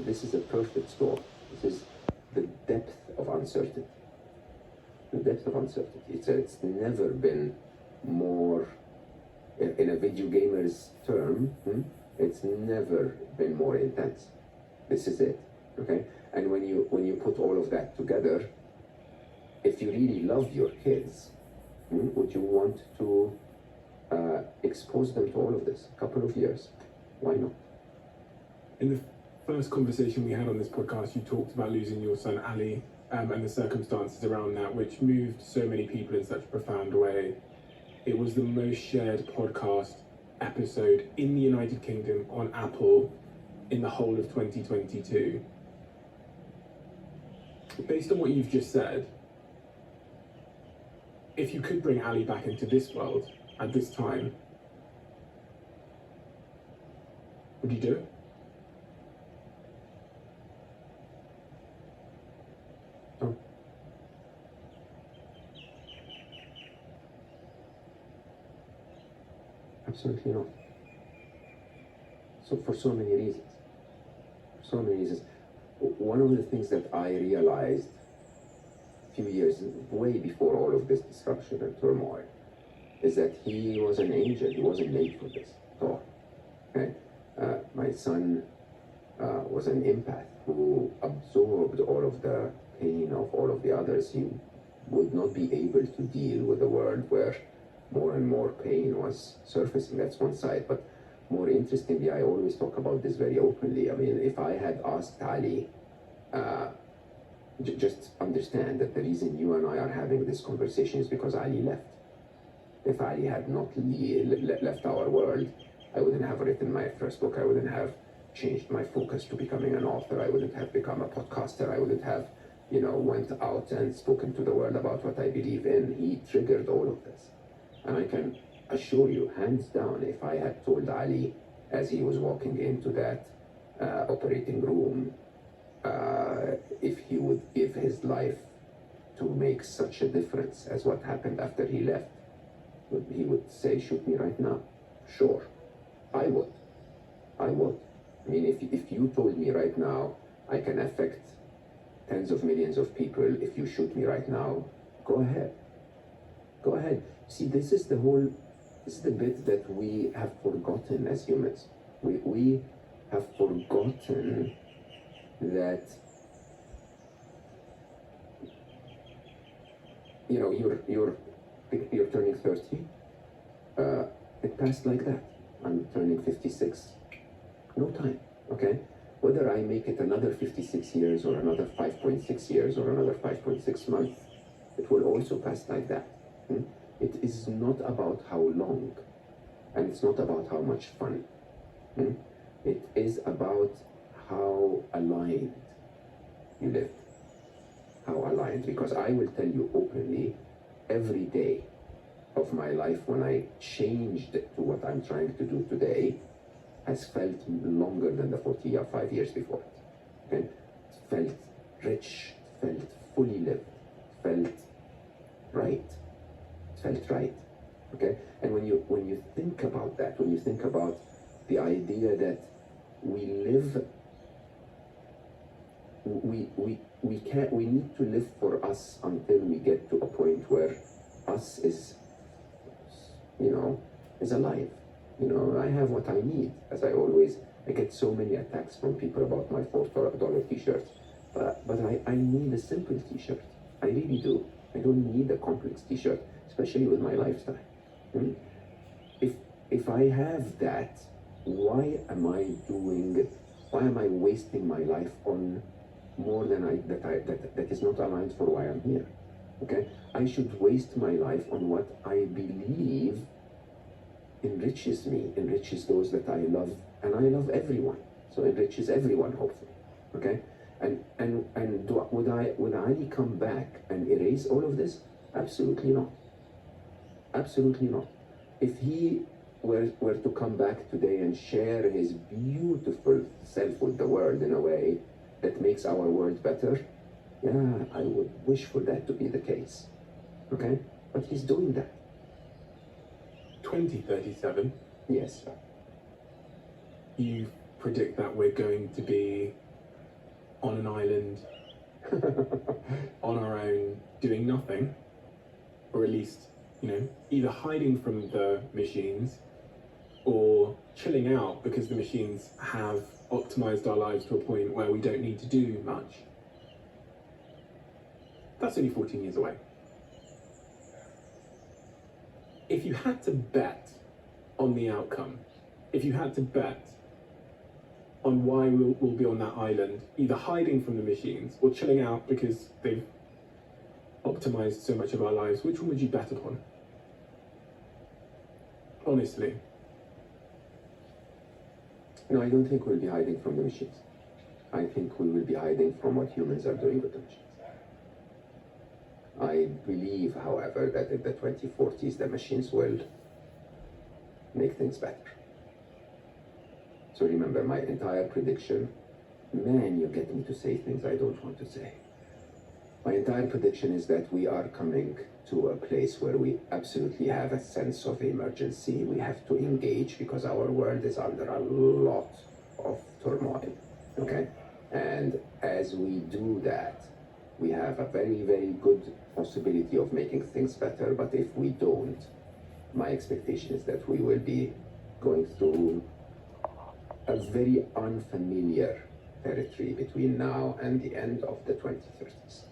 This is a perfect storm. This is the depth of uncertainty. The depth of uncertainty. It's never been more, in a video gamer's term, it's never been more intense. This is it, okay? And when you put all of that together, if you really love your kids, would you want to expose them to all of this? A couple of years. Why not? In the first conversation we had on this podcast, you talked about losing your son Ali and the circumstances around that, which moved so many people in such a profound way. It was the most shared podcast episode in the United Kingdom on Apple in the whole of 2022. Based on what you've just said, if you could bring Ali back into this world at this time, would you do it? No. Absolutely not. So for so many reasons. So many reasons. One of the things that I realized a few years, way before all of this disruption and turmoil, is that he was an angel. He wasn't made for this at all. Okay? My son was an empath who absorbed all of the pain of all of the others. He would not be able to deal with a world where more and more pain was surfacing. That's one side. But more interestingly, I always talk about this very openly. I mean, if I had asked Ali, just understand that the reason you and I are having this conversation is because Ali left. If Ali had not left our world, I wouldn't have written my first book. I wouldn't have changed my focus to becoming an author. I wouldn't have become a podcaster. I wouldn't have, went out and spoken to the world about what I believe in. He triggered all of this. And I can assure you, hands down, if I had told Ali as he was walking into that operating room, if he would give his life to make such a difference as what happened after he left, he would say, shoot me right now. Sure, I would. I mean, if you told me right now, I can affect tens of millions of people, if you shoot me right now, go ahead. Go ahead. See, this is the bit that we have forgotten as humans. We have forgotten that, you're turning 30. It passed like that. I'm turning 56. No time, okay? Whether I make it another 56 years or another 5.6 years or another 5.6 months, it will also pass like that. It is not about how long, and it's not about how much fun. It is about how aligned you live. How aligned, because I will tell you openly, every day of my life when I changed to what I'm trying to do today has felt longer than the 45 years before it. Okay? It felt rich, felt fully lived, felt right. Felt right, okay? And when you think about that, when you think about the idea that we live, we need to live for us until we get to a point where us is alive. I have what I need, as I get so many attacks from people about my $4 t-shirts, but I need a simple t-shirt. I really do. I don't need a complex t-shirt, especially with my lifestyle. If I have that, why am I wasting my life on more than that is not aligned for why I'm here? Okay? I should waste my life on what I believe enriches me, enriches those that I love, and I love everyone. So enriches everyone, hopefully. Okay? And would Ali come back and erase all of this? Absolutely not. Absolutely not. If he were to come back today and share his beautiful self with the world in a way that makes our world better, yeah, I would wish for that to be the case. Okay? But he's doing that. 2037. Yes. You predict that we're going to be on an island on our own doing nothing, or at least, either hiding from the machines or chilling out because the machines have optimized our lives to a point where we don't need to do much. That's only 14 years away. If you had to bet on the outcome, if you had to bet on why we'll be on that island, either hiding from the machines or chilling out because they've optimized so much of our lives, which one would you bet upon? Honestly. No, I don't think we'll be hiding from the machines. I think we will be hiding from what humans are doing with the machines. I believe, however, that in the 2040s, the machines will make things better. So remember, my entire prediction, man, you get me to say things I don't want to say. My entire prediction is that we are coming to a place where we absolutely have a sense of emergency. We have to engage because our world is under a lot of turmoil, okay? And as we do that, we have a very, very good possibility of making things better. But if we don't, my expectation is that we will be going through a very unfamiliar territory between now and the end of the 2030s.